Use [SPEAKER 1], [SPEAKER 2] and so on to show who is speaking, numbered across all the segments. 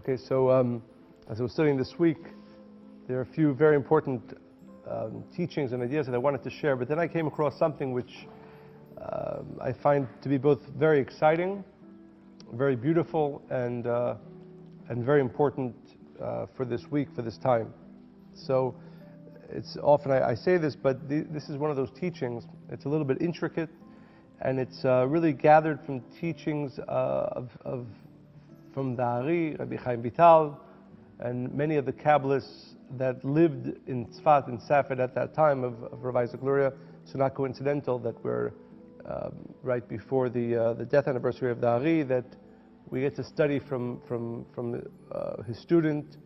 [SPEAKER 1] Okay, so as I was studying this week, there are a few very important teachings and ideas that I wanted to share, but then I came across something which I find to be both very exciting, very beautiful, and very important for this week, for this time. So it's often I say this, but this is one of those teachings. It's a little bit intricate, and it's really gathered from teachings from the Ari, Rabbi Chaim Vital, and many of the Kabbalists that lived in Tzfat, in Safed at that time of Rav Isaac Luria. So not coincidental that we're right before the death anniversary of the Ari, that we get to study from his student,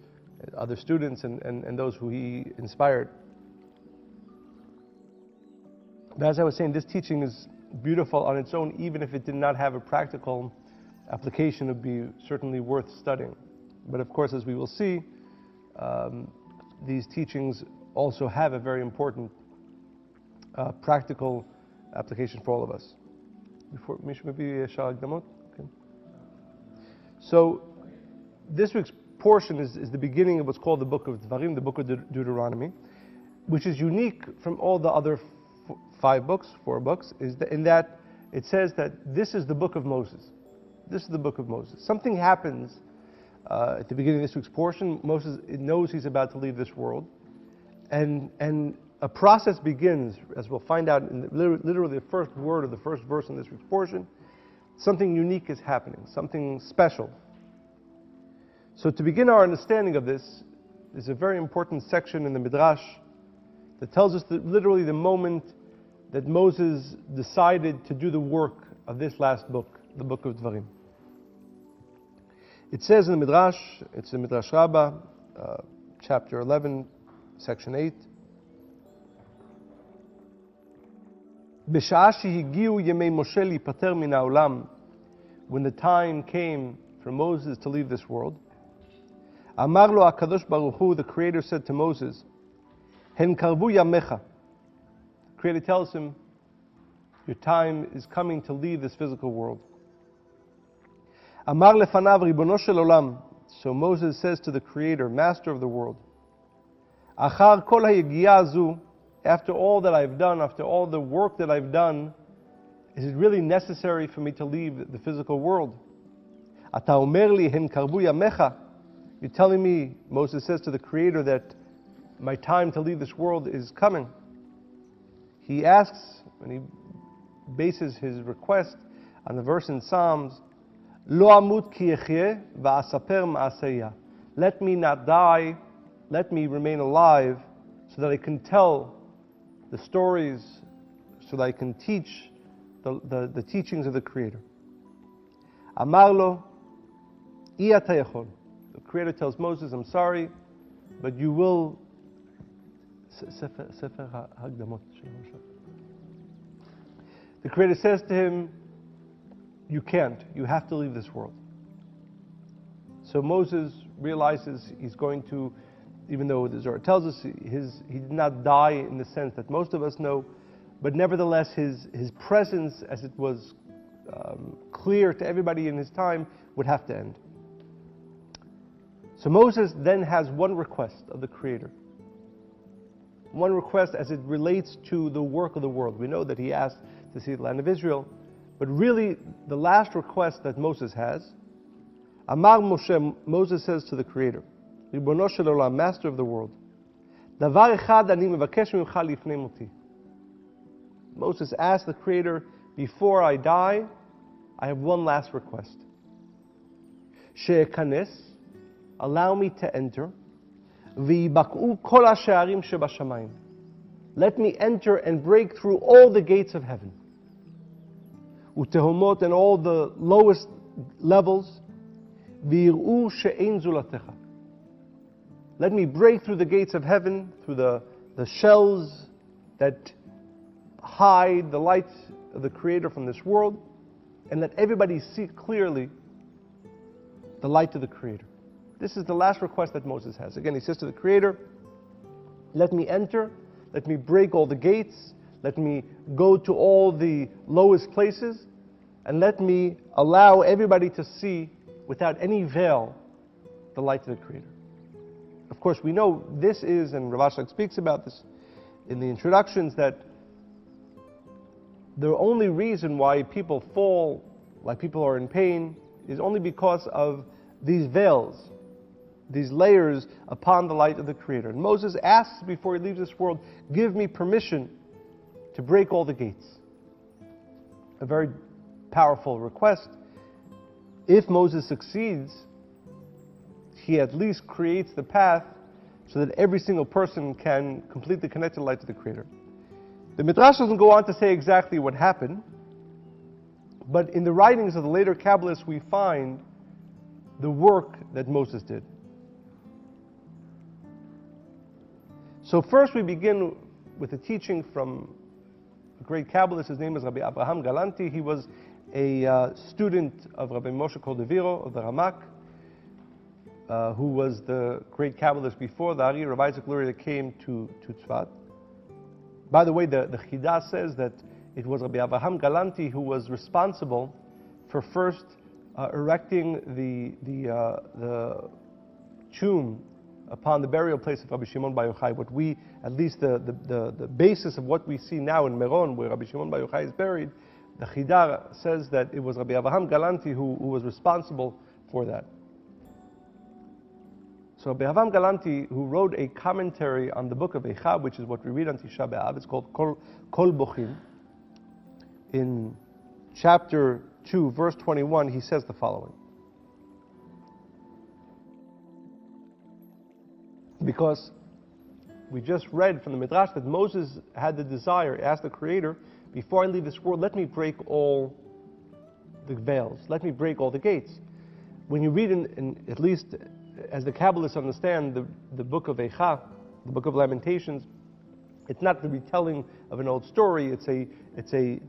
[SPEAKER 1] other students, and those who he inspired. But as I was saying, this teaching is beautiful on its own, even if it did not have a practical application. It would be certainly worth studying. But of course, as we will see, these teachings also have a very important practical application for all of us. Before maybe Shah Agdamot. Okay. So this week's portion is the beginning of what's called the book of Dvarim, the book of Deuteronomy, which is unique from all the other four books, in that it says that this is the book of Moses. This is the book of Moses. Something happens at the beginning of this week's portion. Moses knows he's about to leave this world, and a process begins, as we'll find out in literally the first word of the first verse in this week's portion. Something unique is happening, something special. So to begin our understanding of this, there's a very important section in the Midrash that tells us that literally the moment that Moses decided to do the work of this last book, the book of Dvarim. It says in the Midrash, it's in Midrash Rabbah, chapter 11, section 8, בשעה שהגיעו ימי משה להיפטר מן העולם, when the time came for Moses to leave this world, אמר לו הקדוש ברוך הוא, the Creator said to Moses, הן קרבו ימיך. The Creator tells him, your time is coming to leave this physical world. אמר לפניו ריבונו של עולם. So Moses says to the Creator, Master of the world, אחר כל היגיעה הזו, after all that I've done, after all the work that I've done, is it really necessary for me to leave the physical world? אתה אומר לי, הן קרבו ימיך. You're telling me, Moses says to the Creator, that my time to leave this world is coming. He asks, and he bases his request on the verse in Psalms, Lo amut ki echyeh va'asaper ma'aseya. Let me not die, let me remain alive, so that I can tell the stories, so that I can teach the teachings of the Creator. Amar lo, I ata yachol. The Creator tells Moses, I'm sorry, but you will. The Creator says to him, you can't. You have to leave this world. So Moses realizes he's going to, even though the Zohar tells us he did not die in the sense that most of us know, but nevertheless his presence, as it was clear to everybody in his time, would have to end. So Moses then has one request of the Creator. One request as it relates to the work of the world. We know that he asked to see the land of Israel, but really the last request that Moses has, Amar Moshe, Moses says to the Creator, Ribono shel olam, Master of the world, Davar echad ani mevakesh mimcha lifnei moti. Moses asked the Creator, before I die, I have one last request. She'ekanes, allow me to enter, v'yibak'u kol ha'she'arim shebashamayim. Let me enter and break through all the gates of heaven. Utehomot, and all the lowest levels, v'yir'u she'ein zulatecha. Let me break through the gates of heaven, through the shells that hide the light of the Creator from this world, and let everybody see clearly the light of the Creator. This is the last request that Moses has. Again, he says to the Creator, let me enter, let me break all the gates, let me go to all the lowest places, and let me allow everybody to see, without any veil, the light of the Creator. Of course, we know this is, and Rav Ashlag speaks about this in the introductions, that the only reason why people fall, why people are in pain, is only because of these veils, these layers upon the light of the Creator. And Moses asks before he leaves this world, give me permission to break all the gates. A very powerful request. If Moses succeeds, he at least creates the path so that every single person can completely connect to the light of the Creator. The Midrash doesn't go on to say exactly what happened, but in the writings of the later Kabbalists we find the work that Moses did. So first we begin with a teaching from a great Kabbalist. His name is Rabbi Abraham Galanti. He was a student of Rabbi Moshe Cordovero of the Ramak, who was the great Kabbalist before the Ari Rav Isaac Lurie that came to Tzfat. By the way, the Chidah says that it was Rabbi Abraham Galanti who was responsible for first erecting the tomb upon the burial place of Rabbi Shimon Bar Yochai. What we, at least the basis of what we see now in Meron, where Rabbi Shimon Bar Yochai is buried, the Chidah says that it was Rabbi Abraham Galanti who was responsible for that. So Rabbi Avraham Galanti, who wrote a commentary on the book of Eicha, which is what we read on Tisha B'Av, it's called Kol Bochim. In chapter 2, verse 21, he says the following. Because we just read from the Midrash that Moses had the desire, asked the Creator, before I leave this world, let me break all the veils, let me break all the gates. When you read in at least as the Kabbalists understand the book of Eicha, the book of Lamentations, it's not the retelling of an old story. It's a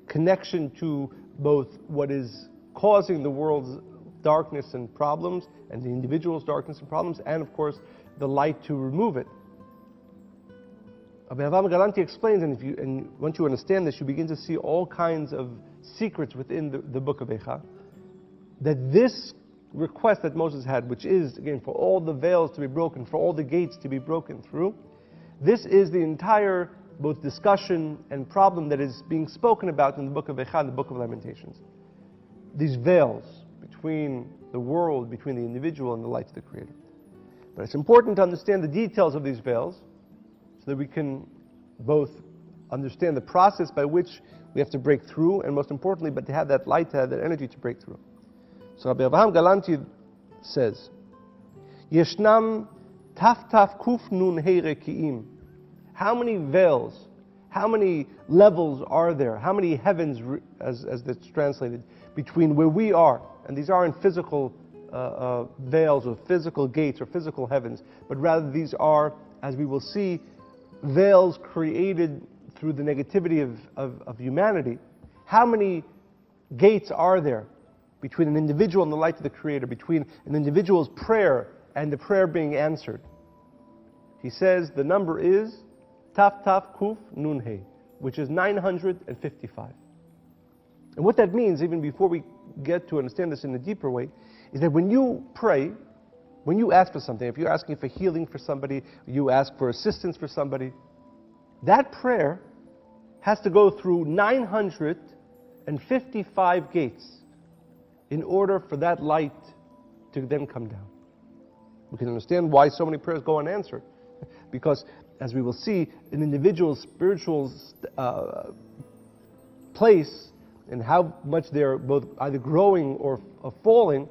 [SPEAKER 1] connection to both what is causing the world's darkness and problems, and the individual's darkness and problems, and of course the light to remove it. Rabbi Avraham Galanti explains, and once you understand this, you begin to see all kinds of secrets within the book of Eicha, that this request that Moses had, which is, again, for all the veils to be broken, for all the gates to be broken through, this is the entire both discussion and problem that is being spoken about in the book of Eicha and the book of Lamentations. These veils between the world, between the individual and the light of the Creator. But it's important to understand the details of these veils so that we can both understand the process by which we have to break through, and most importantly, but to have that light, to have that energy to break through. So Rabbi Avraham Galanti says, Yeshnam taf kuf nun hei reki'im. How many veils, how many levels are there, how many heavens, as that's translated, between where we are, and these aren't physical veils or physical gates or physical heavens, but rather these are, as we will see, veils created through the negativity of humanity. How many gates are there between an individual and the light of the Creator, between an individual's prayer and the prayer being answered? He says the number is Taf Kuf Nun He, which is 955. And what that means, even before we get to understand this in a deeper way, is that when you pray, when you ask for something, if you're asking for healing for somebody, you ask for assistance for somebody, that prayer has to go through 955 gates in order for that light to then come down. We can understand why so many prayers go unanswered. Because, as we will see, an individual's spiritual place and how much they're both either growing or falling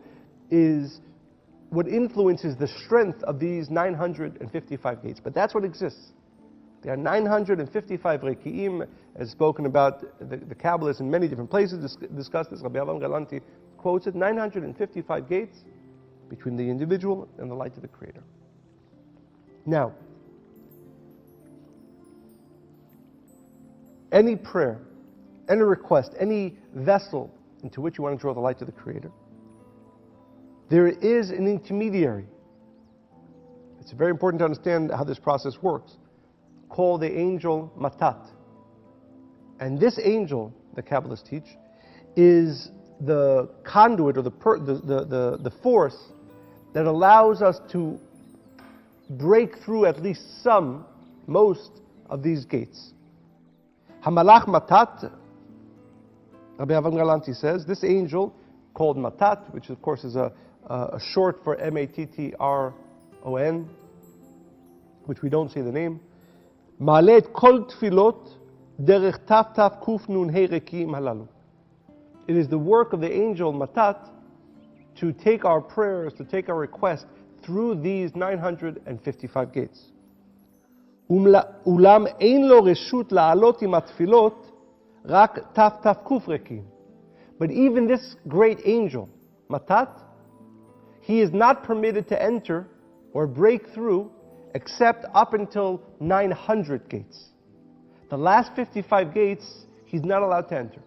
[SPEAKER 1] is what influences the strength of these 955 gates. But that's what exists. There are 955 reki'im, as spoken about the Kabbalists in many different places, discussed this. Rabbi Avraham Galanti quotes it, 955 gates between the individual and the light of the Creator. Now, any prayer, any request, any vessel into which you want to draw the light of the Creator, there is an intermediary. It's very important to understand how this process works, called the angel Matat. And this angel, the Kabbalists teach, is the conduit or the force that allows us to break through at least most of these gates. Hamalach Matat, Rabbi Avram Galanti says, this angel called Matat, which of course is a short for Matron, which we don't say the name, Ma'alet kol tfilot derech taf taf kuf nun hei rekiim halalu. It is the work of the angel Matat to take our prayers, to take our requests through these 955 gates. Ulam ein lo reshut la'alot im atfilot rak taf taf kuf rekiim. But even this great angel, Matat, he is not permitted to enter or break through except up until 900 gates. The last 55 gates, he's not allowed to enter.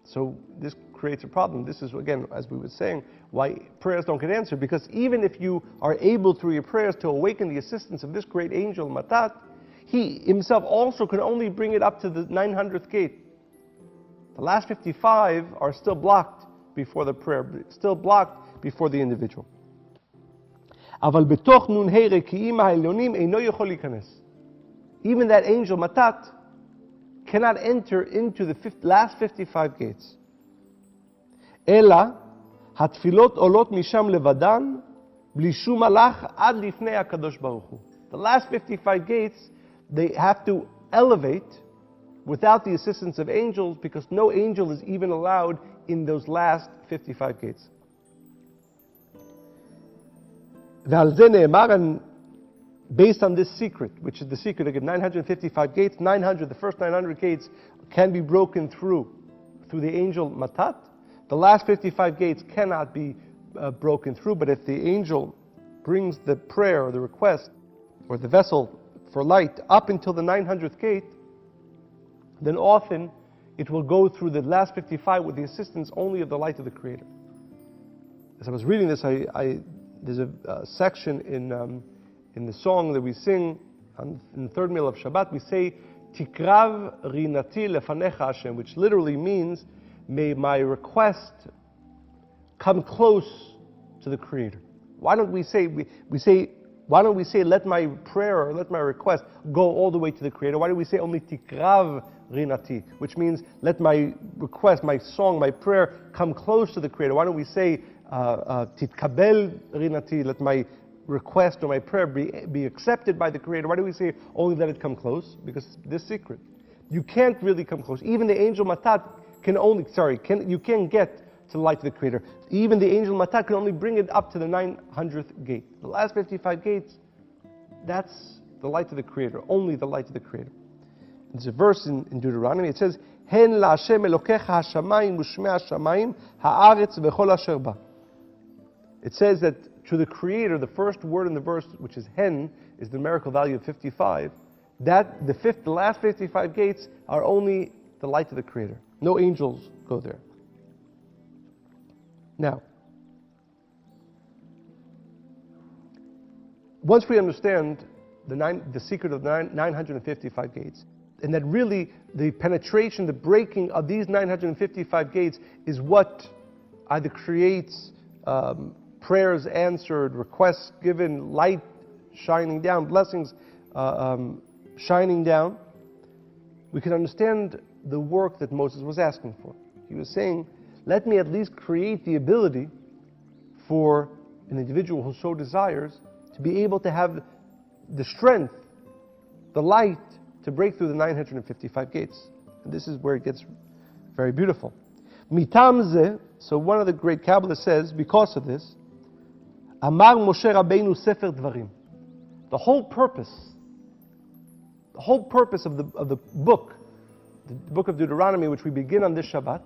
[SPEAKER 1] So this creates a problem. This is, again, as we were saying, why prayers don't get answered. Because even if you are able through your prayers to awaken the assistance of this great angel, Matat, he himself also can only bring it up to the 900th gate. The last 55 are still blocked before the prayer, still blocked before the individual. Even that angel Matat cannot enter into the last 55 gates. Ela hatfilot olot misham levadan bli shum malach ad lifnei HaKadosh Baruch Hu. The last 55 gates, they have to elevate without the assistance of angels, because no angel is even allowed in those last 55 gates. And based on this secret, which is the secret, again, 955 gates, the first 900 gates can be broken through the angel Matat. The last 55 gates cannot be broken through, but if the angel brings the prayer or the request or the vessel for light up until the 900th gate, then often it will go through the last 55 with the assistance only of the light of the Creator. As I was reading this, there's a section in the song that we sing in the third meal of Shabbat. We say, Tikrav rinati lefanecha Hashem, which literally means, may my request come close to the Creator. Why don't we say, let my prayer or let my request go all the way to the Creator? Why do we say only Tikrav rinati, which means let my request, my song, my prayer come close to the Creator? Why don't we say Titkabel rinati, let my request or my prayer be accepted by the Creator? Why do we say only let it come close? Because this secret, you can't really come close. Even the angel Matat you can't get to the light of the Creator. Even the angel Matat can only bring it up to the 900th gate. The last 55 gates, that's the light of the Creator, only the light of the Creator. There's a verse in Deuteronomy, it says, Hen la'Hashem Elokecha hashamayim u'shmei hashamayim ha'aretz v'chol asher ba. It says that to the Creator, the first word in the verse, which is hen, is the numerical value of 55. That the last 55 gates are only the light of the Creator. No angels go there. Now, once we understand the secret of the 955 gates, and that really the penetration, the breaking of these 955 gates is what either creates prayers answered, requests given, light shining down, blessings shining down, we can understand the work that Moses was asking for. He was saying, let me at least create the ability for an individual who so desires to be able to have the strength, the light, to break through the 955 gates. And this is where it gets very beautiful. Mitam zeh, so one of the great Kabbalists says, because of this, Amar Moshe Rabbeinu Sefer Dvarim. The whole purpose of the book, the book of Deuteronomy, which we begin on this Shabbat,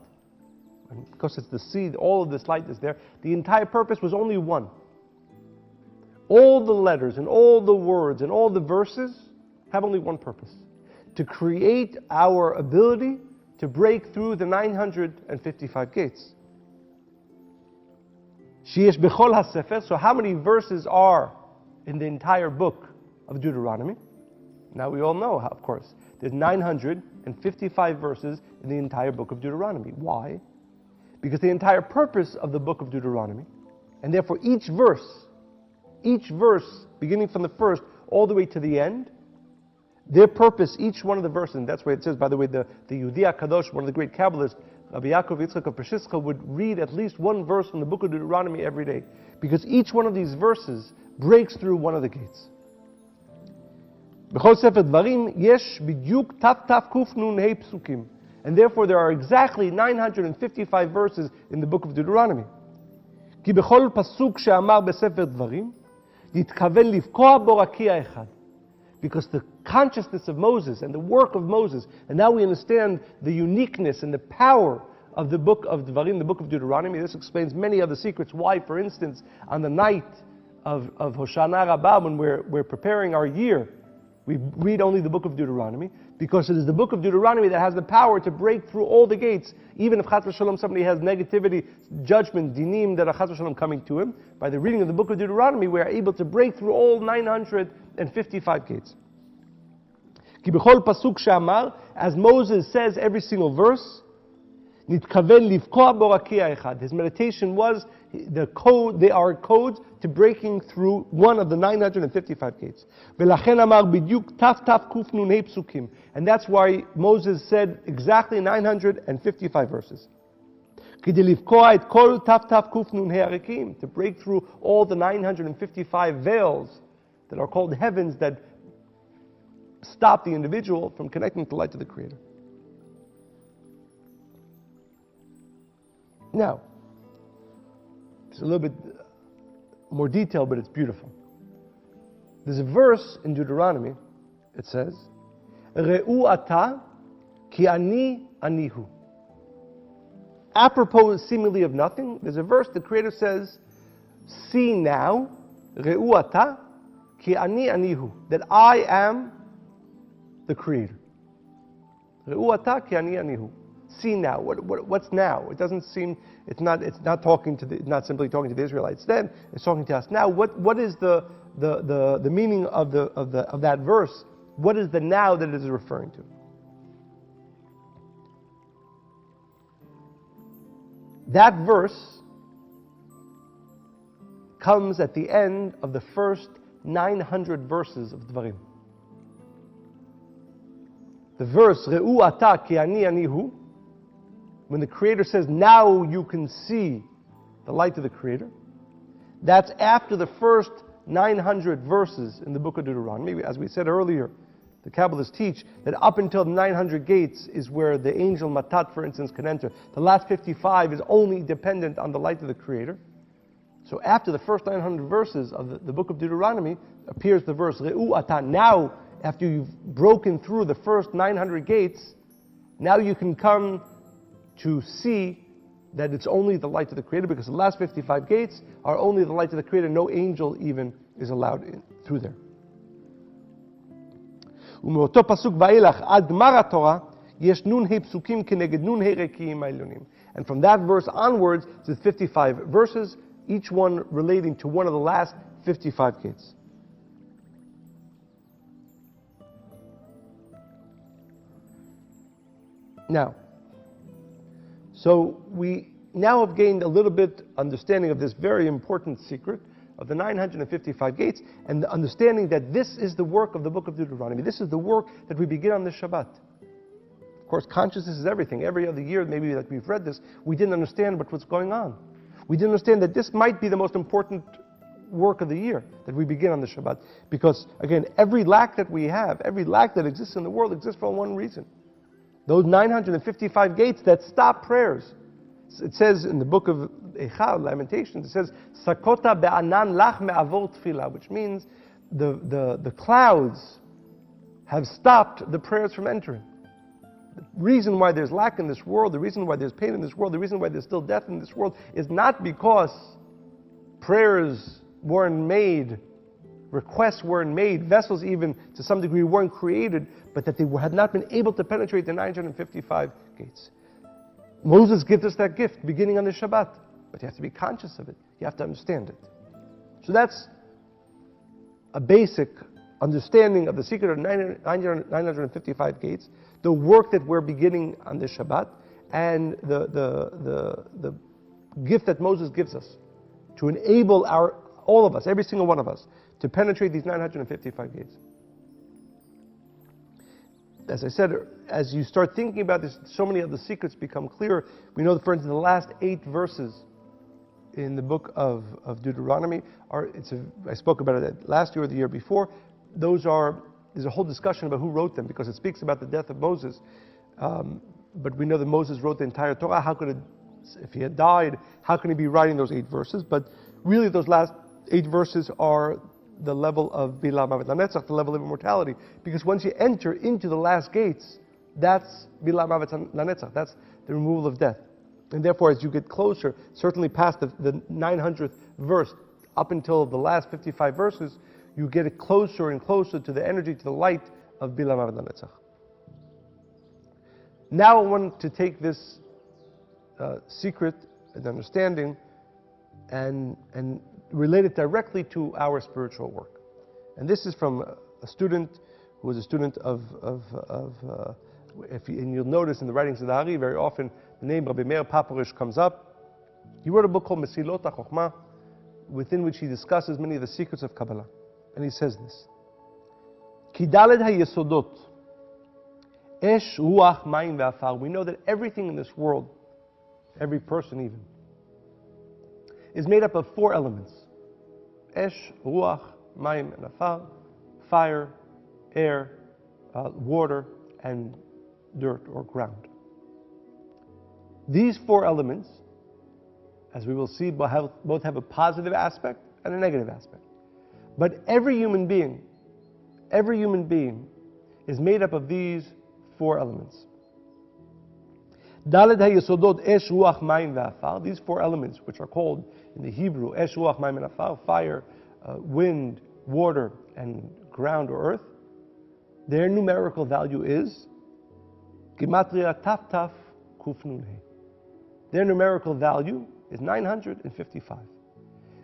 [SPEAKER 1] and because it's the seed, all of this light is there, the entire purpose was only one. All the letters and all the words and all the verses have only one purpose: to create our ability to break through the 955 gates. Sheyesh bechol hasefer. So how many verses are in the entire book of Deuteronomy? Now we all know, of course, there's 955 verses in the entire book of Deuteronomy. Why? Because the entire purpose of the book of Deuteronomy And therefore each verse, beginning from the first all the way to the end, their purpose, each one of the verses, and that's why it says, by the way, the Yehudi HaKadosh, one of the great Kabbalists, Rabbi Yaakov Yitzchak of Peshiska, would read at least one verse from the book of Deuteronomy every day, because each one of these verses breaks through one of the gates. בכל ספר דברים יש בדיוק תקנ"ה פסוקים, and therefore there are exactly 955 verses in the book of Deuteronomy. כי בכל פסוק שאמר בספר דברים נתכוון לבקוע בו רקיע אחד. Because the consciousness of Moses and the work of Moses, and now we understand the uniqueness and the power of the book of Dvarim, the book of Deuteronomy. This explains many other secrets. Why, for instance, on the night of Hoshana Rabbah, when we're preparing our year, we read only the book of Deuteronomy, because it is the book of Deuteronomy that has the power to break through all the gates. Even if Chas v'Shalom somebody has negativity, judgment, dinim that are Chas v'Shalom coming to him, by the reading of the book of Deuteronomy, we are able to break through all 955 gates. כי בכל פסוק שאמר, as Moses says every single verse, נתכוון לבקוע בו רקיע אחד. His meditation was the code, they are codes to breaking through one of the 955 gates. ולכן אמר בדיוק תקנ"ה פסוקים. And that's why Moses said exactly 955 verses. כדי לבקוע את כל תקנ"ה הריקים, to break through all the 955 veils that are called heavens that stop the individual from connecting to the light of the Creator. Now, it's a little bit more detail, but it's beautiful. There's a verse in Deuteronomy, it says, Re'u ata ki ani anihu. Apropos seemingly of nothing, there's a verse the Creator says, see now, Re'u ata ki ani anihu, that I am the Creator. Re'u ata ki ani anihu. See now. What's now? It doesn't seem. It's not talking to not simply talking to the Israelites then. It's talking to us now. What is the meaning of that verse? What is the now that it is referring to? That verse comes at the end of the first 900 verses of Dvarim. The verse Re'u ata ki ani anihu. When the Creator says, now you can see the light of the Creator, that's after the first 900 verses in the book of Deuteronomy. As we said earlier, the Kabbalists teach that up until the 900 gates is where the angel Matat, for instance, can enter. The last 55 is only dependent on the light of the Creator. So after the first 900 verses of the book of Deuteronomy appears the verse, Re'u ata. Now, after you've broken through the first 900 gates, now you can come to see that it's only the light of the Creator, because the last 55 gates are only the light of the Creator. No angel even is allowed in, through there. ומאותו פסוק ואילך עד גמר התורה יש נ"ה פסוקים כנגד נ"ה רקיעים העליונים. And from that verse onwards, it's 55 verses, each one relating to one of the last 55 gates. Now, so we now have gained a little bit understanding of this very important secret of the 955 gates, and the understanding that this is the work of the book of Deuteronomy. This is the work that we begin on the Shabbat. Of course, consciousness is everything. Every other year, maybe that we've read this, we didn't understand what was going on. We didn't understand that this might be the most important work of the year, that we begin on the Shabbat. Because, again, every lack that we have, every lack that exists in the world exists for one reason. Those 955 gates that stop prayers. It says in the book of Eicha, Lamentations, it says, Sakota be'anan lach me'avor tefillah, which means the clouds have stopped the prayers from entering. The reason why there's lack in this world, the reason why there's pain in this world, the reason why there's still death in this world is not because prayers weren't made, requests weren't made, vessels even to some degree weren't created, but that they had not been able to penetrate the 955 gates. Moses gives us that gift beginning on the Shabbat, but you have to be conscious of it. You have to understand it. So that's a basic understanding of the secret of 955 gates, the work that we're beginning on the Shabbat, and the gift that Moses gives us to enable all of us, every single one of us, to penetrate these 955 gates. As I said, as you start thinking about this, so many of the secrets become clearer. We know that, for instance, the last 8 verses in the book of Deuteronomy I spoke about it last year or the year before. There's a whole discussion about who wrote them, because it speaks about the death of Moses. But we know that Moses wrote the entire Torah. How could if he had died, how can he be writing those 8 verses? But really, those last 8 verses are the level of Bila Mavet Lanetzach, the level of immortality. Because once you enter into the last gates, that's Bila Mavet Lanetzach. That's the removal of death. And therefore, as you get closer, certainly past the 900th verse, up until the last 55 verses, you get closer and closer to the energy, to the light of Bila Mavet Lanetzach. Now I want to take this secret and understanding and relate it directly to our spiritual work. And this is from a student who was a student and you'll notice in the writings of the Ari, very often the name Rabbi Meir Paporish comes up. He wrote a book called Mesilot HaChochmah, within which he discusses many of the secrets of Kabbalah. And he says this: Ki daled hayesodot, esh, ruach, mayim, ve'afar. We know that everything in this world, every person even, is made up of 4 elements: esh, ruach, mayim, and afar, fire, air, water, and dirt or ground. These 4 elements, as we will see, both have a positive aspect and a negative aspect. But every human being is made up of these 4 elements. Daled hayesodot esh, ruach, mayim, ve'afar. These 4 elements, which are called in the Hebrew esh, ruach, mayim, and afar, fire, wind, water, and ground or earth, their numerical value is Gematria Taf Taf Kuf Nun He. Their numerical value is 955.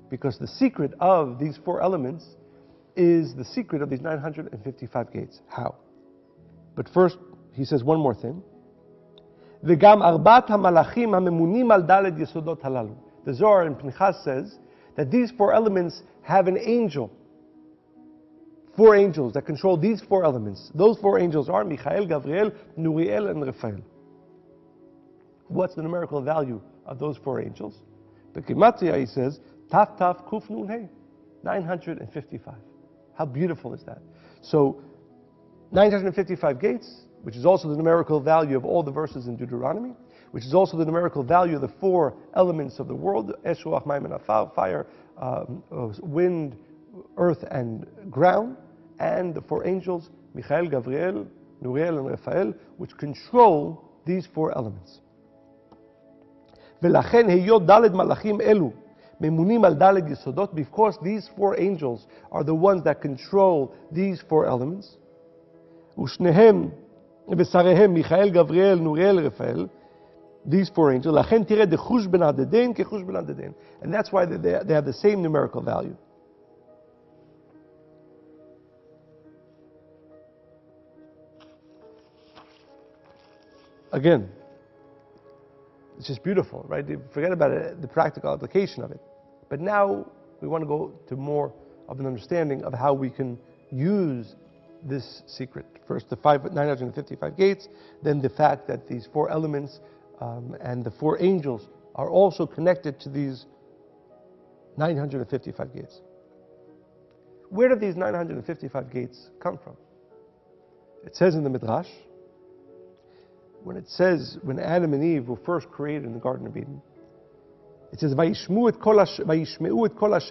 [SPEAKER 1] Because the secret of these 4 elements is the secret of these 955 gates. How? But first, he says one more thing. V'gam arbat hamalachim hamemunim al daled yesodot halalu. The Zohar in Pinchas says that these 4 elements have an angel. 4 angels that control these 4 elements. Those 4 angels are Michael, Gabriel, Nuriel, and Raphael. What's the numerical value of those 4 angels? The Gematria, he says, Taf Taf Kuf Nun He, 955. How beautiful is that? So, 955 gates, which is also the numerical value of all the verses in Deuteronomy, which is also the numerical value of the 4 elements of the world: Esh, Ruach, Mayim, and Afar, fire, wind, earth, and ground, and the 4 angels, Michael, Gabriel, Nuriel, and Raphael, which control these 4 elements. V'lachen heyot daled malachim elu memunim al daled yesodot. Because these 4 angels are the ones that control these 4 elements. Ushnehem v'sarehem Michael, Gabriel, Nuriel, Raphael. These 4 angels. Lachen tireh dechush ben hadedein kechush ben hadedein. And that's why they have the same numerical value. Again, it's just beautiful, right? Forget about it, the practical application of it. But now we want to go to more of an understanding of how we can use this secret. First, the 955 gates, then the fact that these 4 elements and the 4 angels are also connected to these 955 gates. Where did these 955 gates come from? It says in the Midrash, when Adam and Eve were first created in the Garden of Eden, it says, "Vayishmeu et kol Hashem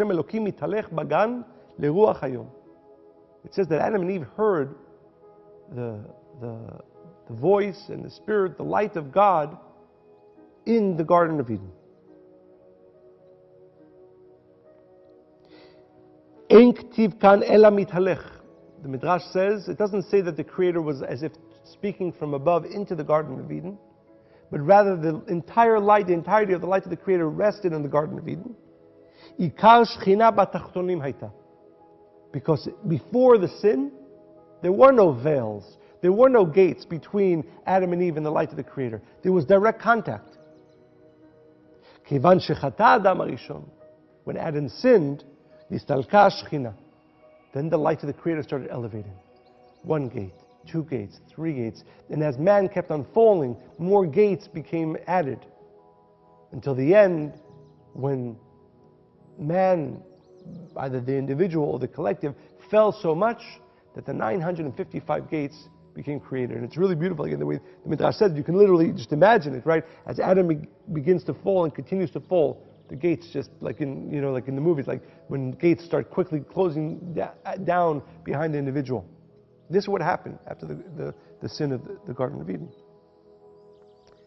[SPEAKER 1] Elokim mitalech bagan leruach hayom." It says that Adam and Eve heard the voice and the spirit, the light of God in the Garden of Eden. Ein ktiv kan ela mitalech. The Midrash says, it doesn't say that the Creator was as if speaking from above into the Garden of Eden, but rather the entire light, the entirety of the light of the Creator rested in the Garden of Eden. Ikar shchina batachtonim hayta. Because before the sin, there were no veils, there were no gates between Adam and Eve and the light of the Creator. There was direct contact. Kivan shechata Adam harishon. when Adam sinned, nistalka shechina, then the light of the Creator started elevating. 1 gate, 2 gates, 3 gates. And as man kept on falling, more gates became added. Until the end, when man, either the individual or the collective, fell so much that the 955 gates became created. And it's really beautiful. Again, the way the Midrash said, you can literally just imagine it, right? As Adam begins to fall and continues to fall, the gates just like in the movies, like when gates start quickly closing down behind the individual. This is what happened after the sin of the Garden of Eden.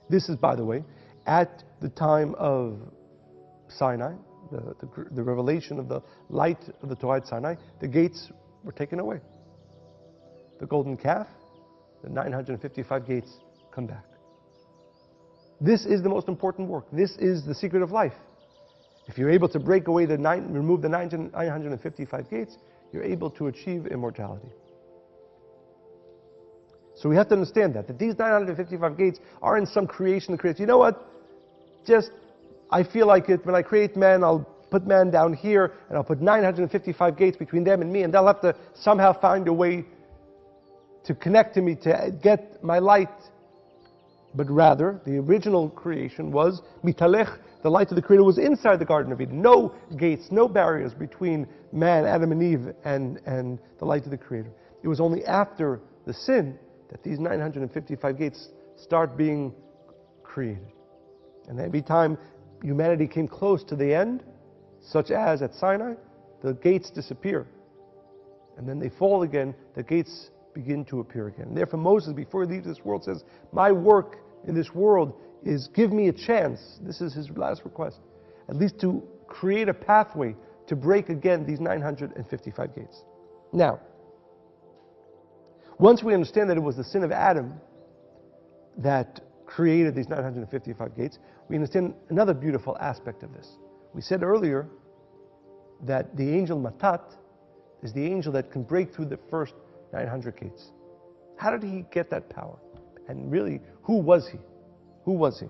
[SPEAKER 1] This is, by the way, at the time of Sinai, the revelation of the light of the Torah at Sinai, the gates were taken away. The golden calf, the 955 gates come back. This is the most important work. This is the secret of life. If you're able to break away remove the 955 gates, you're able to achieve immortality. So we have to understand that these 955 gates aren't some creation that creates. You know what? I feel like it. When I create man, I'll put man down here, and I'll put 955 gates between them and me, and they'll have to somehow find a way to connect to me, to get my light. But rather, the original creation was mitalech. The light of the Creator was inside the Garden of Eden. No gates, no barriers between man, Adam and Eve, and the light of the Creator. It was only after the sin that these 955 gates start being created. And every time humanity came close to the end, such as at Sinai, the gates disappear. And then they fall again, the gates begin to appear again. And therefore Moses, before he leaves this world, says, my work in this world is give me a chance. This is his last request. At least to create a pathway to break again these 955 gates. Now, once we understand that it was the sin of Adam that created these 955 gates, we understand another beautiful aspect of this. We said earlier that the angel Matat is the angel that can break through the first 900 gates. How did he get that power? And really, who was he? Who was he?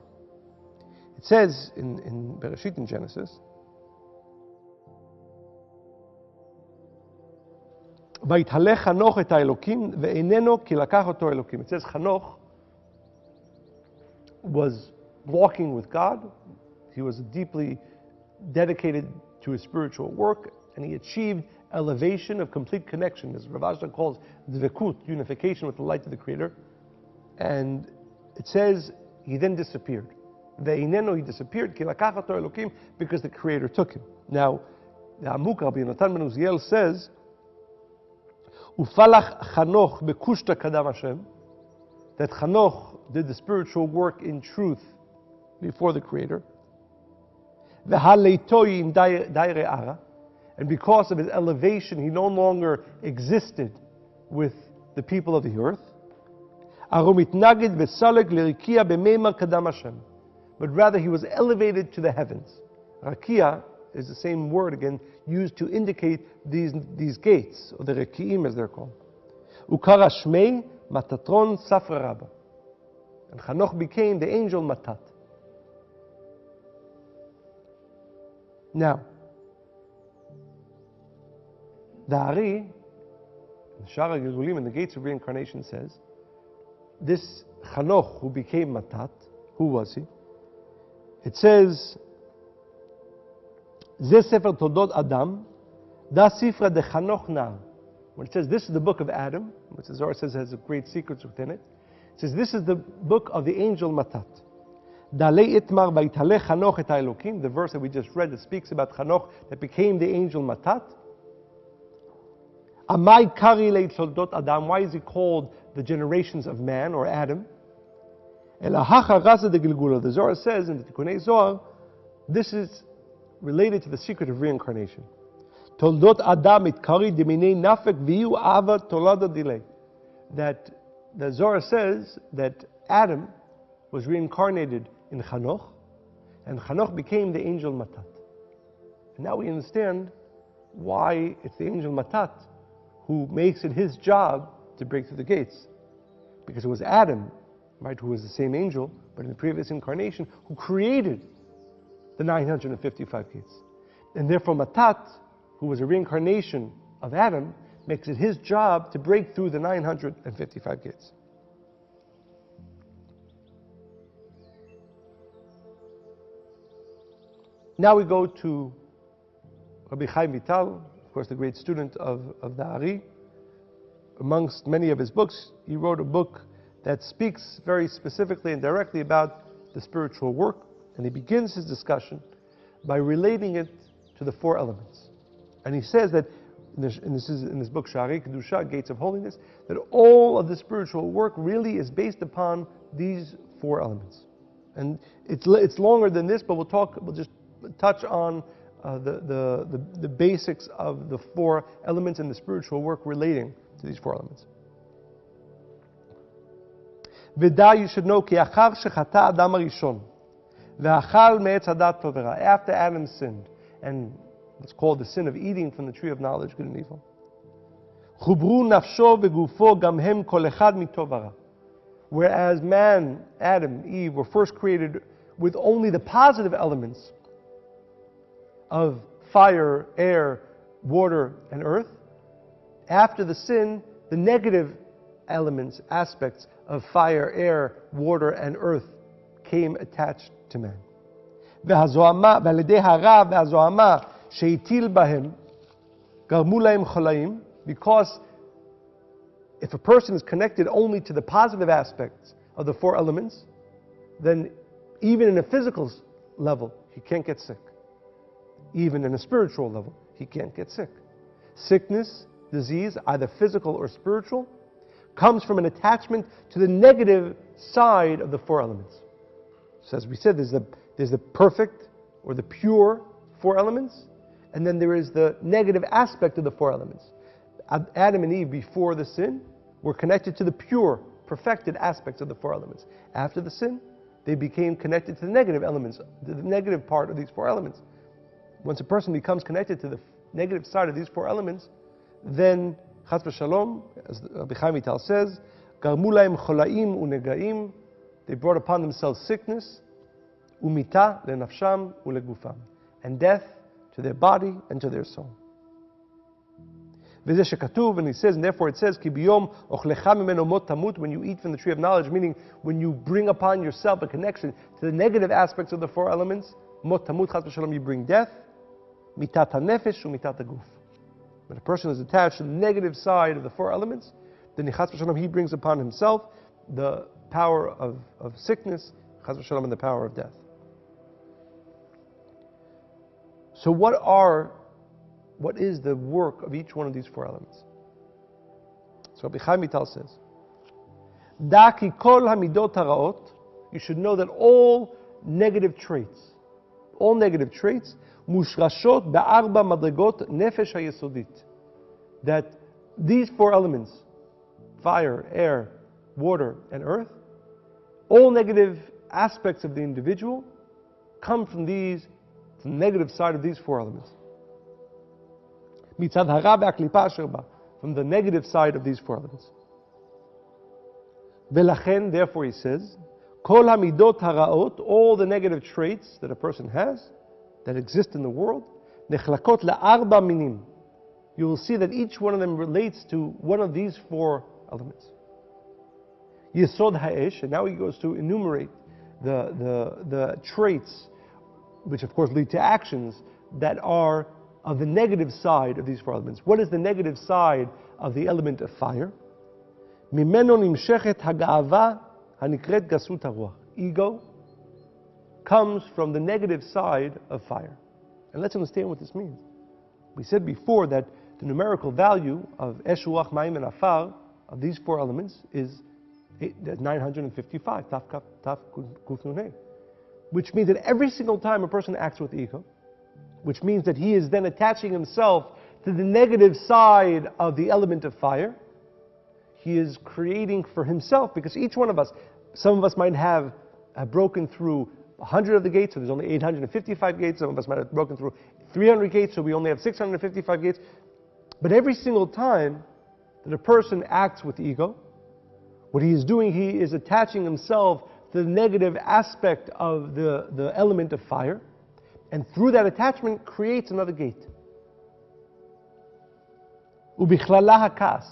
[SPEAKER 1] It says in Bereshit, in Genesis, ויתהלך חנוך את האלוקים ואיננו כי לקח אותו אלוקים. It says Hanoch was walking with God. He was deeply dedicated to his spiritual work, and he achieved elevation of complete connection, as Rav Ashton calls dvekut, unification with the light of the Creator. And it says he then disappeared. Ve'ineno, he disappeared, ki lakach oto Elokim, because the Creator took him. Now, the Amuk Rabbi Natan ben Uziel says, Ufalach Chanoch bekushta kadam Hashem, that Chanoch did the spiritual work in truth before the Creator. V'haleitoi in daire ara, and because of his elevation, he no longer existed with the people of the earth. Aromitnagid v'saleg l'rikia b'meimar kadam Hashem, but rather he was elevated to the heavens. Rakia is the same word again used to indicate these gates, or the rekiim as they're called. Ukara shmei Matatron Safra Rabba, and Chanoch became the angel Matat. Now, the Ari, in Shara Gilgulim, in the Gates of Reincarnation, says, this Chanoch who became Matat, who was he? It says, Ze Sefer Todot Adam, Da Sifra de Chanoch Nar. When it says this is the book of Adam, which the Zohar says has great secrets within it, it says this is the book of the angel Matat. Dalei Itmar Vaitaleh Chanoch et Elokim, the verse that we just read that speaks about Chanoch that became the angel Matat. Amai Kari Leit Todot Adam, why is he called the generations of man or Adam? Elahacha Raza de Gilgula, the Zohar says in the Tikkunei Zohar, this is related to the secret of reincarnation. Toldot Adam it Kari Diminei Nafek Viu Ava Tolada Delay. That the Zohar says that Adam was reincarnated in Chanoch, and Chanoch became the angel Matat. And now we understand why it's the angel Matat who makes it his job to break through the gates. Because it was Adam, right, who was the same angel, but in the previous incarnation, who created the 955 gates. And therefore Matat, who was a reincarnation of Adam, makes it his job to break through the 955 gates. Now we go to Rabbi Chaim Vital, of course the great student of the Ari. Amongst many of his books, he wrote a book that speaks very specifically and directly about the spiritual work, and he begins his discussion by relating it to the four elements. And he says that, and this is in his book Sha'arei Kedusha, Gates of Holiness, that all of the spiritual work really is based upon these four elements. And it's longer than this, but we'll just touch on the basics of the four elements in the spiritual work relating to these four elements. V'da, you should know, ki achar shechata Adam harishon, ve'achal me'etz hadat tov v'ra, after Adam sinned, and it's called the sin of eating from the tree of knowledge, good and evil. Chubru nafsho v'gufo gam hem kol echad mitov v'ra. Whereas man, Adam, Eve, were first created with only the positive elements of fire, air, water, and earth, after the sin, the negative elements, aspects of fire, air, water, and earth came attached to man. ועל-ידי הרע והזוהמה שהטיל בהם גרמו להם חולאים, because if a person is connected only to the positive aspects of the four elements, then even in a physical level, he can't get sick. Even in a spiritual level, he can't get sick. Sickness, disease, either physical or spiritual, comes from an attachment to the negative side of the four elements. So as we said, there's the perfect or the pure four elements, and then there is the negative aspect of the four elements. Adam and Eve, before the sin, were connected to the pure, perfected aspects of the four elements. After the sin, they became connected to the negative elements, the negative part of these four elements. Once a person becomes connected to the negative side of these four elements, then, chas v'shalom, as Rabbi Chaim Vital says, garmu lahem cholaim unegaim, they brought upon themselves sickness, umita lenafsham ulegufam, and death to their body and to their soul. V'zeh shekatuv, and he says, and therefore it says, ki biyom ochlecha mimeno mot tamut, when you eat from the tree of knowledge, meaning when you bring upon yourself a connection to the negative aspects of the four elements, mot tamut, chas v'shalom, you bring death, mitat ha-nefesh umitat ha-guf. When a person is attached to the negative side of the four elements, then chas v'shalom, he brings upon himself the power of sickness, chas v'shalom, and the power of death. So what is the work of each one of these four elements? So Rabbi Chaim Vital says, Da ki kol hamidot haraot, you should know that all negative traits, mushrashot be'arba madregot nefesh hayesodit, that these four elements, fire, air, water, and earth, all negative aspects of the individual come from the negative side of these four elements. Mitzad hara be'aklipa asher ba, from the negative side of these four elements. Velachen, therefore he says, kol hamidot haraot, all the negative traits that a person has, that exist in the world, nechlakot la'arba minim. You will see that each one of them relates to one of these four elements. Yesod ha'esh, and now he goes to enumerate the traits, which of course lead to actions, that are of the negative side of these four elements. What is the negative side of the element of fire? Mimeno nimshechet haga'ava hanikret gasut haruach. Ego comes from the negative side of fire. And let's understand what this means. We said before that the numerical value of esh, ruach, mayim, and afar, of these four elements, is 955, taf, kuf, nun, hey. Which means that every single time a person acts with ego, which means that he is then attaching himself to the negative side of the element of fire, he is creating for himself, because each one of us, some of us might have broken through 100 of the gates, so there's only 855 gates. Some of us might have broken through 300 gates, so we only have 655 gates. But every single time that a person acts with ego, what he is doing, he is attaching himself to the negative aspect of the element of fire. And through that attachment creates another gate. Ubichlala hakas.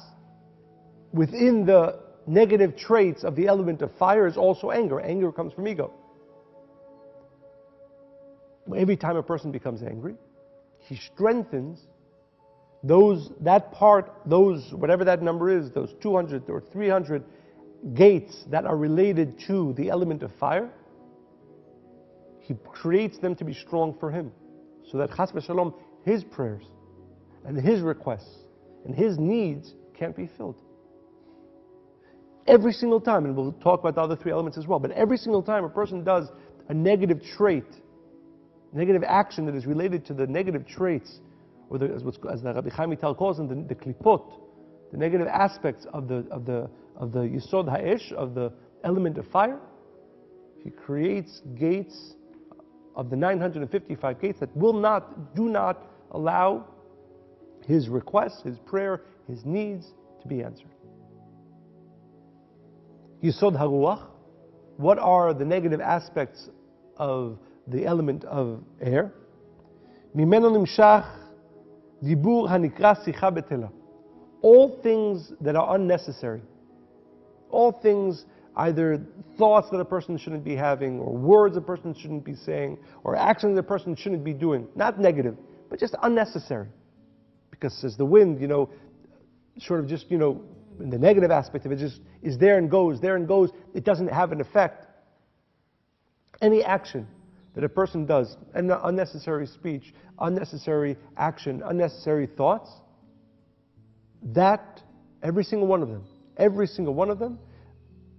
[SPEAKER 1] Within the negative traits of the element of fire is also anger. Anger comes from ego. Every time a person becomes angry, he strengthens whatever that number is, those 200 or 300 gates that are related to the element of fire. He creates them to be strong for him, so that chas v'shalom, his prayers and his requests and his needs can't be filled. Every single time, and we'll talk about the other three elements as well, but every single time a person does a negative trait, negative action that is related to the negative traits, or as the Rabbi Chaim Vital calls them, the klipot, the negative aspects of the yisod ha'esh, of the element of fire, he creates gates of the 955 gates that do not allow his requests, his prayer, his needs to be answered. Yisod haruach, what are the negative aspects of the element of air? Mimeno nimshach dibur hanikra sicha betela. All things that are unnecessary, all things, either thoughts that a person shouldn't be having, or words a person shouldn't be saying, or actions a person shouldn't be doing, not negative, but just unnecessary. Because as the wind, sort of just, in the negative aspect of it, just is there and goes, it doesn't have an effect. Any action that a person does, an unnecessary speech, unnecessary action, unnecessary thoughts, that, every single one of them,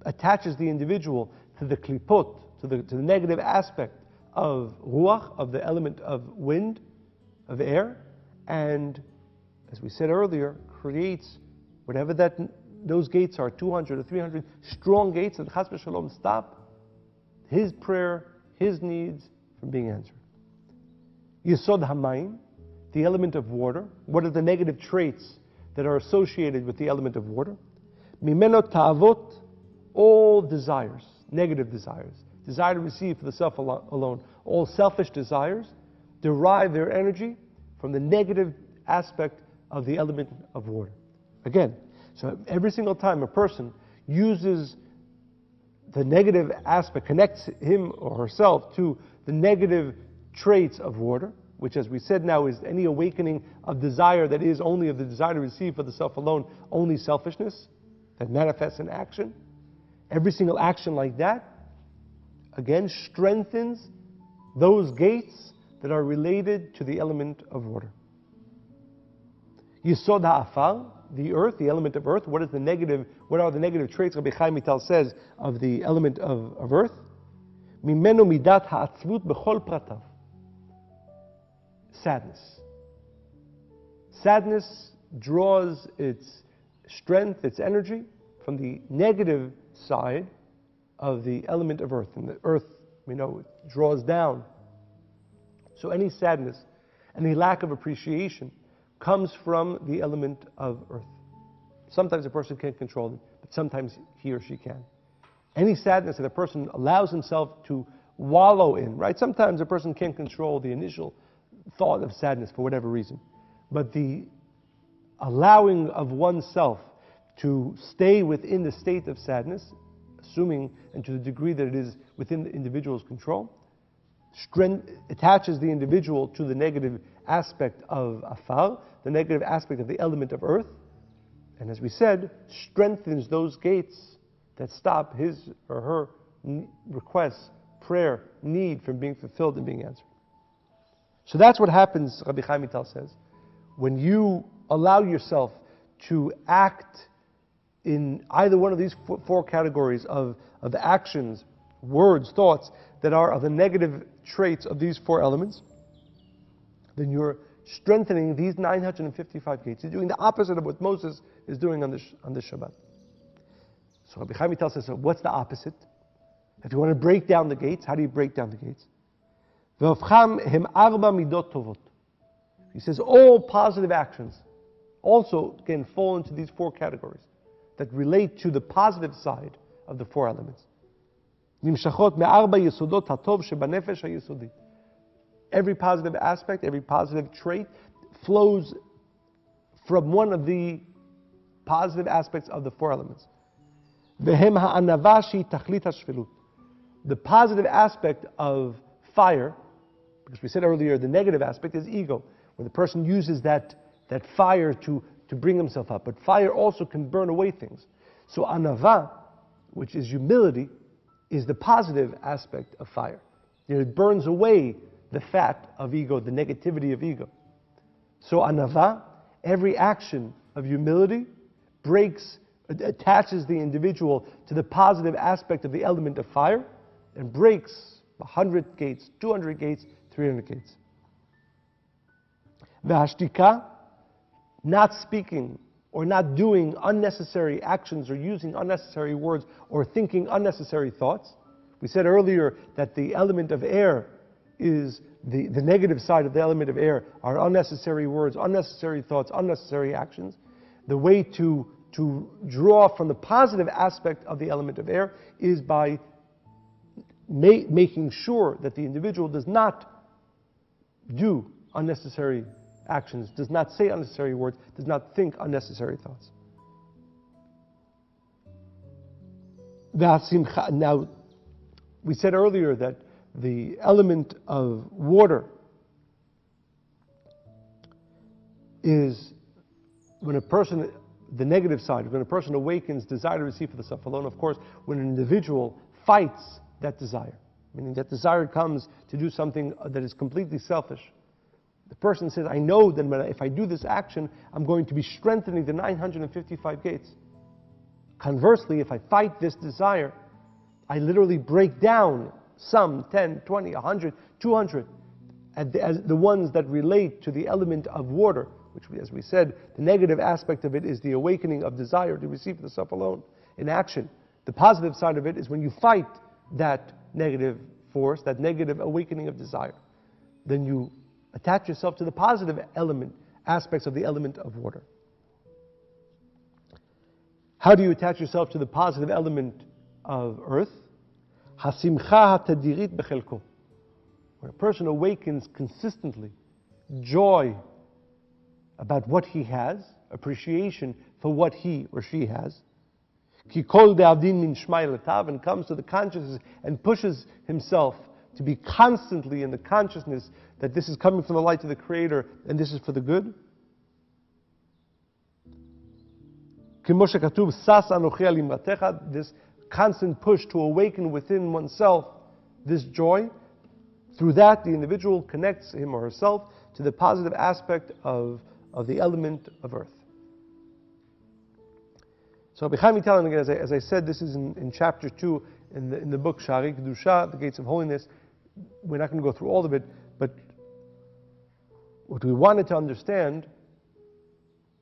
[SPEAKER 1] attaches the individual to the klipot, to the negative aspect of ruach, of the element of wind, of air, and, as we said earlier, creates whatever those gates are, 200 or 300 strong gates that chas v'shalom stop his prayer, his needs from being answered. Yisod hamayim, the element of water. What are the negative traits that are associated with the element of water? Mimeno ta'avot, all desires, negative desires, desire to receive for the self alone, all selfish desires derive their energy from the negative aspect of the element of water. Again, so every single time a person uses the negative aspect, connects him or herself to the negative traits of water, which, as we said now, is any awakening of desire that is only of the desire to receive for the self alone, only selfishness that manifests in action. Every single action like that, again, strengthens those gates that are related to the element of water. Yisod ha'afar, the earth, the element of earth. What are the negative traits, Rabbi Chaim Vital says, of the element of earth? Mimeno midat ha'atzvut b'chol pratav. Sadness. Sadness draws its strength, its energy, from the negative side of the element of earth. And the earth, it draws down. So any sadness, any lack of appreciation comes from the element of earth. Sometimes a person can't control it, but sometimes he or she can. Any sadness that a person allows himself to wallow in, right? Sometimes a person can't control the initial thought of sadness for whatever reason. But the allowing of oneself to stay within the state of sadness, assuming and to the degree that it is within the individual's control, attaches the individual to the negative aspect of afar, the negative aspect of the element of earth, and as we said, strengthens those gates that stop his or her requests, prayer, need from being fulfilled and being answered. So that's what happens, Rabbi Chaim Vital says, when you allow yourself to act in either one of these four categories of actions, words, thoughts that are of the negative traits of these four elements, then you're strengthening these 955 gates. You're doing the opposite of what Moses is doing on this Shabbat. So Rabbi Chaim Vital says, so what's the opposite? If you want to break down the gates, how do you break down the gates? He says all positive actions also can fall into these four categories that relate to the positive side of the four elements. Every positive aspect, every positive trait flows from one of the positive aspects of the four elements. Vehem ha'anava shi tachlit hashfilut. The positive aspect of fire, because we said earlier the negative aspect is ego, when the person uses that fire to bring himself up. But fire also can burn away things. So anava, which is humility, is the positive aspect of fire. It burns away the fat of ego, the negativity of ego. So anava, every action of humility, attaches the individual to the positive aspect of the element of fire, and breaks 100 gates, 200 gates, 300 gates. V'hashtika, not speaking or not doing unnecessary actions or using unnecessary words or thinking unnecessary thoughts. We said earlier that the element of air is the negative side of the element of air are unnecessary words, unnecessary thoughts, unnecessary actions. The way to draw from the positive aspect of the element of air is by making sure that the individual does not do unnecessary actions, does not say unnecessary words, does not think unnecessary thoughts. Now, we said earlier that the element of water is when a person, the negative side, when a person awakens desire to receive for the self alone, of course, when an individual fights that desire, meaning that desire comes to do something that is completely selfish. The person says, I know that if I do this action, I'm going to be strengthening the 955 gates. Conversely, if I fight this desire, I literally break down some 10, 20, 100, 200, as the ones that relate to the element of water, which, as we said, the negative aspect of it is the awakening of desire to receive the self alone in action. The positive side of it is when you fight that negative force, that negative awakening of desire, then you attach yourself to the positive aspects of the element of water. How do you attach yourself to the positive element of earth? Hasimcha hatadirit bechelko. When a person awakens consistently, joy about what he has, appreciation for what he or she has, ki kol de'avdin min shmai letav, and comes to the consciousness and pushes himself to be constantly in the consciousness that this is coming from the light of the Creator and this is for the good. This constant push to awaken within oneself this joy. Through that, the individual connects him or herself to the positive aspect of the element of earth. So, as I said, this is in chapter 2 in the book Shari Kedusha, the Gates of Holiness. We're not going to go through all of it, but what we wanted to understand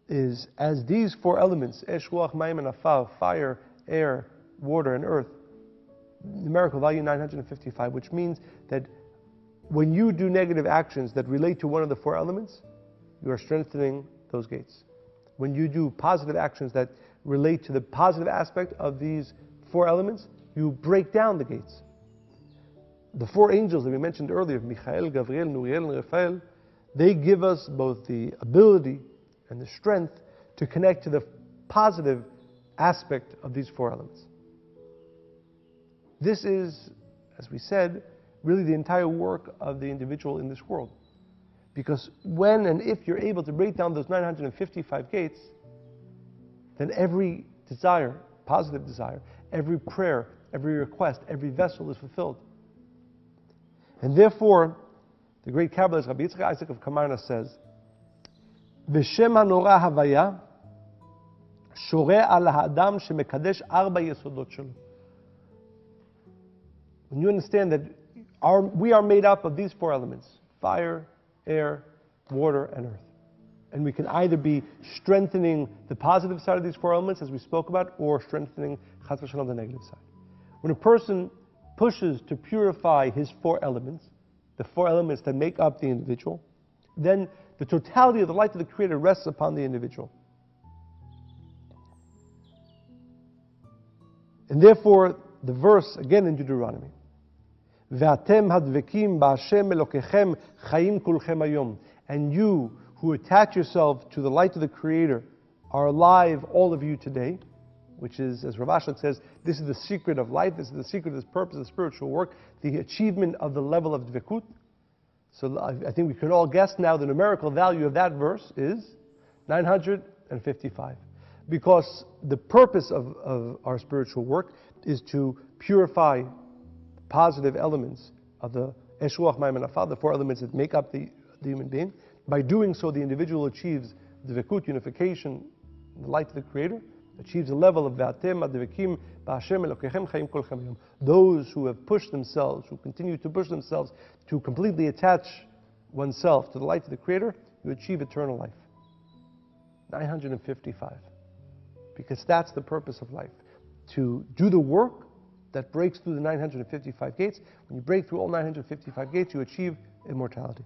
[SPEAKER 1] is, as these four elements, Esh, Ruach, Mayim, and Afar, fire, air, water, and earth, numerical value 955, which means that when you do negative actions that relate to one of the four elements, you are strengthening those gates. When you do positive actions that relate to the positive aspect of these four elements, you break down the gates. The four angels that we mentioned earlier, Michael, Gabriel, Nuriel, and Raphael, they give us both the ability and the strength to connect to the positive aspect of these four elements. This is, as we said, really the entire work of the individual in this world. Because when and if you're able to break down those 955 gates, then every desire, positive desire, every prayer, every request, every vessel is fulfilled. And therefore, the great Kabbalist Rabbi Yitzchak Isaac of Kamarna says, V'shem hanora havaya shore al ha'adam shemekadesh arba yesodot shelo. When you understand that we are made up of these four elements, fire, air, water, and earth. And we can either be strengthening the positive side of these four elements, as we spoke about, or strengthening Chas v'Shalom, the negative side. When a person pushes to purify his four elements, the four elements that make up the individual, then the totality of the light of the Creator rests upon the individual. And therefore, the verse, again in Deuteronomy, Ve'atem hadvekim ba'Hashem Elokechem chayim kulchem hayom. And you who attach yourself to the light of the Creator are alive, all of you today, which is, as Rav Ashlag says, this is the secret of life, this is the secret of this purpose of spiritual work, the achievement of the level of dvekut. So I think we can all guess now the numerical value of that verse is 955. Because the purpose of our spiritual work is to purify positive elements of the Esh Ruach Mayim and Afal, the four elements that make up the human being. By doing so, the individual achieves dvekut, unification, the light of the Creator, achieves a level of V'atem advekim b'Hashem Elokechem chayim kolchem hayom. Those who have pushed themselves, who continue to push themselves to completely attach oneself to the light of the Creator, you achieve eternal life. 955. Because that's the purpose of life. To do the work that breaks through the 955 gates. When you break through all 955 gates, you achieve immortality.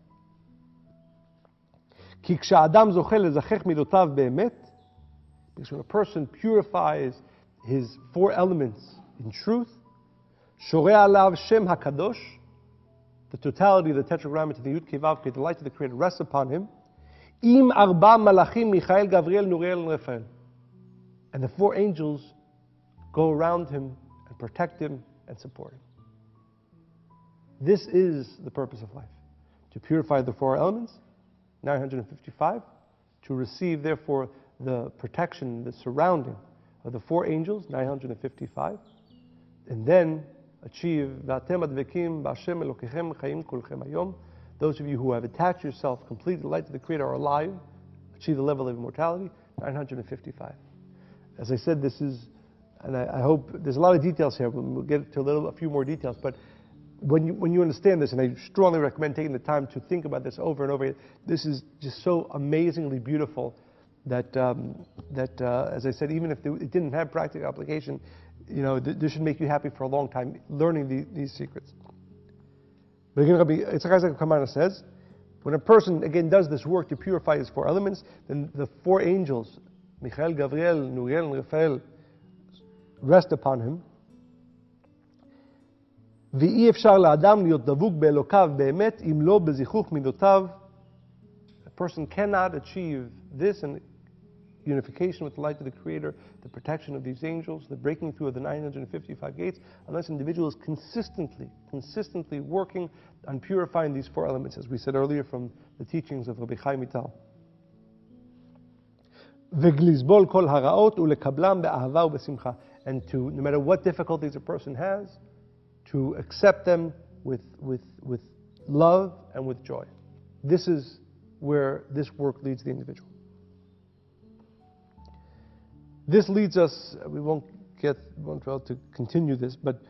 [SPEAKER 1] Because when a person purifies his four elements in truth, the totality of the tetragrammaton, the Yud Kei Vav Kei, the light of the Creator rests upon him. Im arba malachim Michael, Gavriel, Nuriel, and Raphael. And the four angels go around him and protect him and support him. This is the purpose of life. To purify the four elements, 955. To receive, therefore, the protection, the surrounding of the four angels, 955. And then achieve V'atem advekim b'Hashem Elokechem chayim kulchem hayom. Those of you who have attached yourself completely to the light of the Creator are alive, achieve the level of immortality, 955. As I said, this is, and I hope, there's a lot of details here, we'll get to a few more details, but when you understand this, and I strongly recommend taking the time to think about this over and over again, this is just so amazingly beautiful that, as I said, even if it didn't have practical application, this should make you happy for a long time, learning these secrets. But again, Rabbi Yitzchak Kamana says, when a person, again, does this work to purify his four elements, then the four angels, Michael, Gavriel, Nuriel, and Raphael, rest upon him. ואי אפשר לאדם להיות דבוק באלוקיו באמת אם לא בזיכוך מידותיו. A person cannot achieve this in unification with the light of the Creator, the protection of these angels, the breaking through of the 955 gates, unless an individual is consistently working on purifying these four elements, as we said earlier from the teachings of Rabbi Chaim Vital. ולסבול כל הרעות ולקבלם באהבה ובשמחה. And to, no matter what difficulties a person has, to accept them with love and with joy. This is where this work leads the individual. This leads us, we won't be able to continue this, but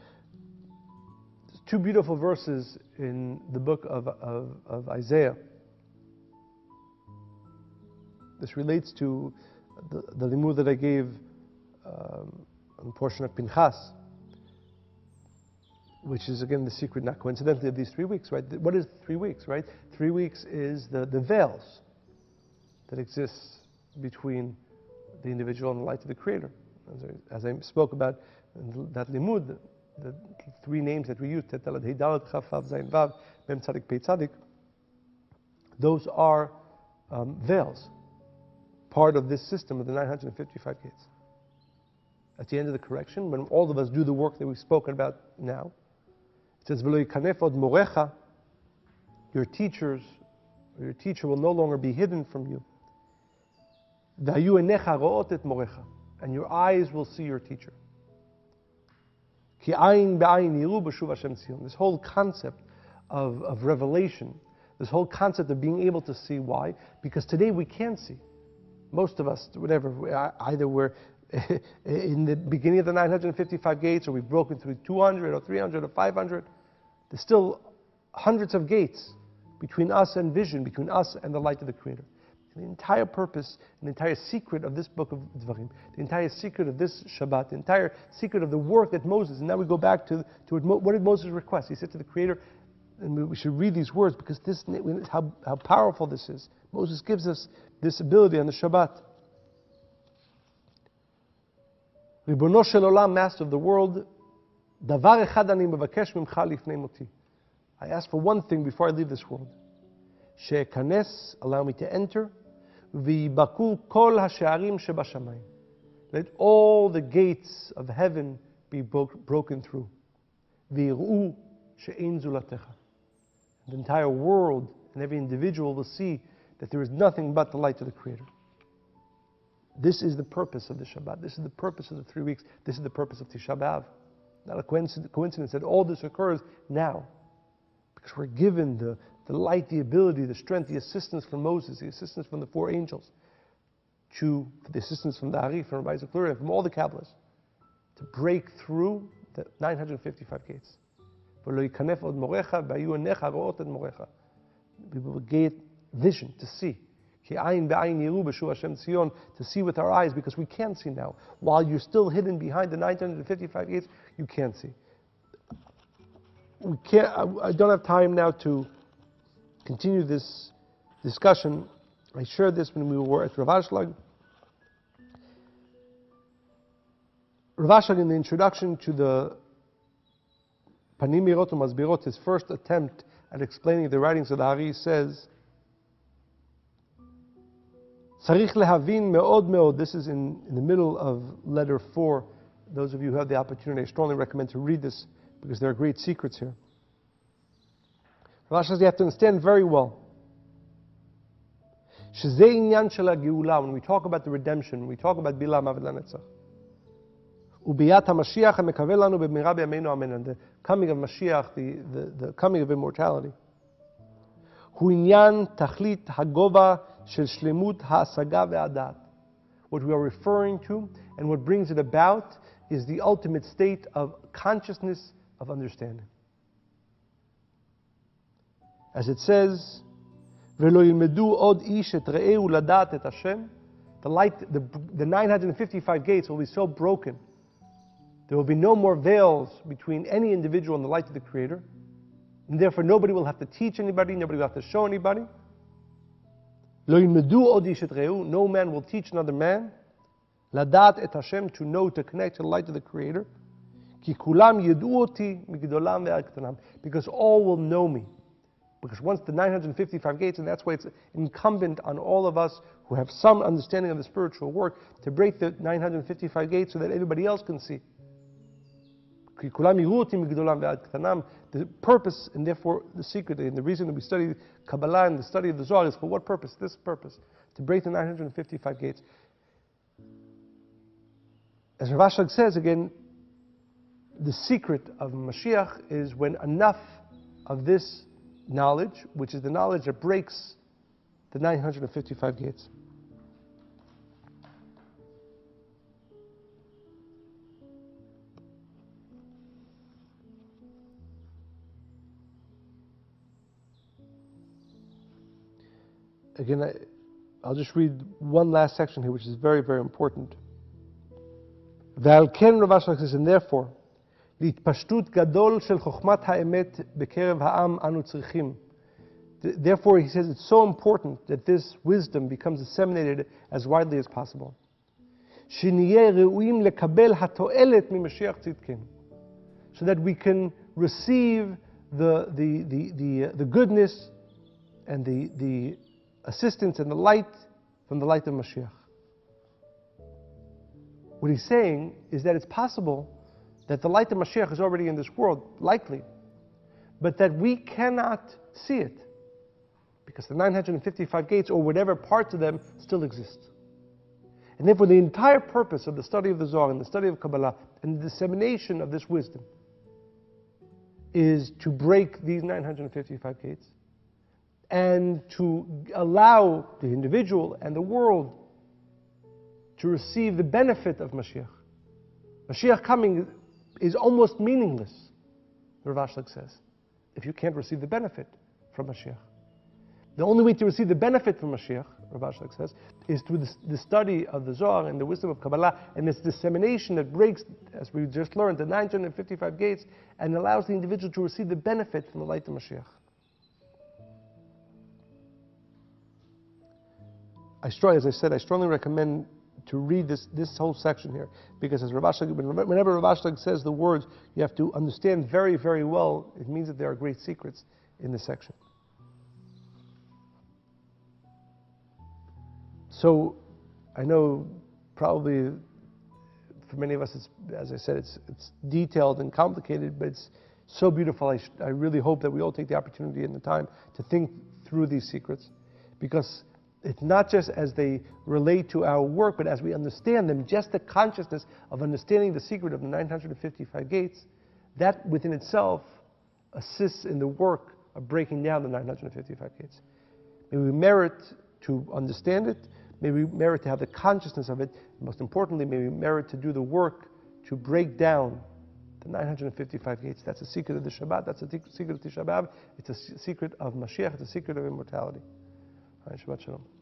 [SPEAKER 1] there's two beautiful verses in the book of Isaiah. This relates to the limud that I gave on the portion of Pinchas, which is again the secret, not coincidentally, of these 3 weeks, right? What is 3 weeks, right? 3 weeks is the veils that exists between the individual and the light of the Creator. As I spoke about that limud, the three names that we use, Tetelad, Heidalat, Chaf, Vav, Zayin, Vav, Mem Tzadik, Pei Tzadik, those are veils, part of this system of the 955 gates. At the end of the correction, when all of us do the work that we've spoken about now, it says, V'lo yikanef od morecha, your teacher will no longer be hidden from you. V'hayu enecha ro'ot et morecha, and your eyes will see your teacher. Ki ayin be'ayin yiru b'shuv Hashem Tzion. This whole concept of revelation, this whole concept of being able to see. Why? Because today we can't see. Most of us, whatever, either we're in the beginning of the 955 gates, or we've broken through 200 or 300 or 500. There's still hundreds of gates between us and vision, between us and the light of the Creator. And the entire purpose, and the entire secret of this book of Dvarim, the entire secret of this Shabbat, the entire secret of the work that Moses, and now we go back to what did Moses request? He said to the Creator, and we should read these words because this, how powerful this is. Moses gives us this ability on the Shabbat. Ribono shel olam, Master of the world, davar echad ani mevakesh mimcha lifnei moti. I ask for one thing before I leave this world. She'ekanes, allow me to enter. V'yibaku kol ha'she'arim shebashamayim. Let all the gates of heaven be broken through. V'yir'u she'ein zulatecha. The entire world and every individual will see that there is nothing but the light of the Creator. This is the purpose of the Shabbat. This is the purpose of the 3 weeks. This is the purpose of Tisha B'Av. Not a coincidence that all this occurs now. Because we're given the light, the ability, the strength, the assistance from Moses, the assistance from the 4 angels, the assistance from the Ari, from Rabbi Isaac Luria, from all the Kabbalists, to break through the 955 gates. We will get vision to see. To see with our eyes, because we can't see now. While you're still hidden behind the 955 gates, you can't see. I don't have time now to continue this discussion. I shared this when we were at Rav Ashlag. Rav Ashlag, in the introduction to the Panim Mirot u'Masbirot, his first attempt at explaining the writings of the Ari, says, Tzarich lehavin me'od me'od. This is in the middle of letter 4. Those of you who have the opportunity, I strongly recommend to read this because there are great secrets here. Rav says you have to understand very well. Shezei inyan shel ha'geula. When we talk about the redemption, when we talk about Bila Mavet Lanetzach, Ubiyat HaMashiach HaMekaveh lanu b'mira b'yameinu amen. And the coming of Mashiach, the coming of immortality. Hu inyan tachlit hagova shel shlemut ha'asaga ve'adat. What we are referring to and what brings it about is the ultimate state of consciousness, of understanding. As it says, V'lo yilmedu od ish et re'ehu ladat et Hashem. The light, the 955 gates will be so broken. There will be no more veils between any individual and the light of the Creator. And therefore nobody will have to teach anybody, nobody will have to show anybody. Lo yilmedu od ish et re'ehu. No man will teach another man. Ladat et Hashem, to know, to connect to the light of the Creator. Ki kulam yed'u oti migdolam ve'ad ktanam. Because all will know me. Because once the 955 gates, and that's why it's incumbent on all of us who have some understanding of the spiritual work to break the 955 gates so that everybody else can see. The purpose, and therefore the secret, and the reason that we study Kabbalah and the study of the Zohar is for what purpose? This purpose, to break the 955 gates. As Rav Ashlag says again, the secret of Mashiach is when enough of this knowledge, which is the knowledge that breaks the 955 gates. Again, I'll just read one last section here, which is very, very important. Ve'al ken Rav Ashlag says, and therefore, להתפשטות גדול של חוכמת האמת בקרב העם אנו צריכים. Therefore, he says it's so important that this wisdom becomes disseminated as widely as possible. שנהיה ראויים לקבל התועלת ממשיח צדקנו. So that we can receive the goodness and the assistance and the light from the light of Mashiach. What he's saying is that it's possible that the light of Mashiach is already in this world, likely, but that we cannot see it, because the 955 gates, or whatever parts of them, still exist. And therefore the entire purpose of the study of the Zohar and the study of Kabbalah and the dissemination of this wisdom is to break these 955 gates and to allow the individual and the world to receive the benefit of Mashiach. Mashiach coming is almost meaningless, Rav Ashlag says, if you can't receive the benefit from Mashiach. The only way to receive the benefit from Mashiach, Rav Ashlag says, is through the study of the Zohar and the wisdom of Kabbalah and this dissemination that breaks, as we just learned, the 955 gates and allows the individual to receive the benefit from the light of Mashiach. As I said, I strongly recommend to read this whole section here, because as whenever Rav Ashlag says the words, you have to understand very, very well. It means that there are great secrets in this section. So, I know probably for many of us, it's, as I said, it's detailed and complicated, but it's so beautiful. I really hope that we all take the opportunity and the time to think through these secrets, because it's not just as they relate to our work, but as we understand them, just the consciousness of understanding the secret of the 955 gates, that within itself assists in the work of breaking down the 955 gates. May we merit to understand it, may we merit to have the consciousness of it, and most importantly, may we merit to do the work to break down the 955 gates. That's a secret of the Shabbat, that's a secret of Tisha B'Av, it's a secret of Mashiach, it's a secret of immortality. Shabbat Shalom.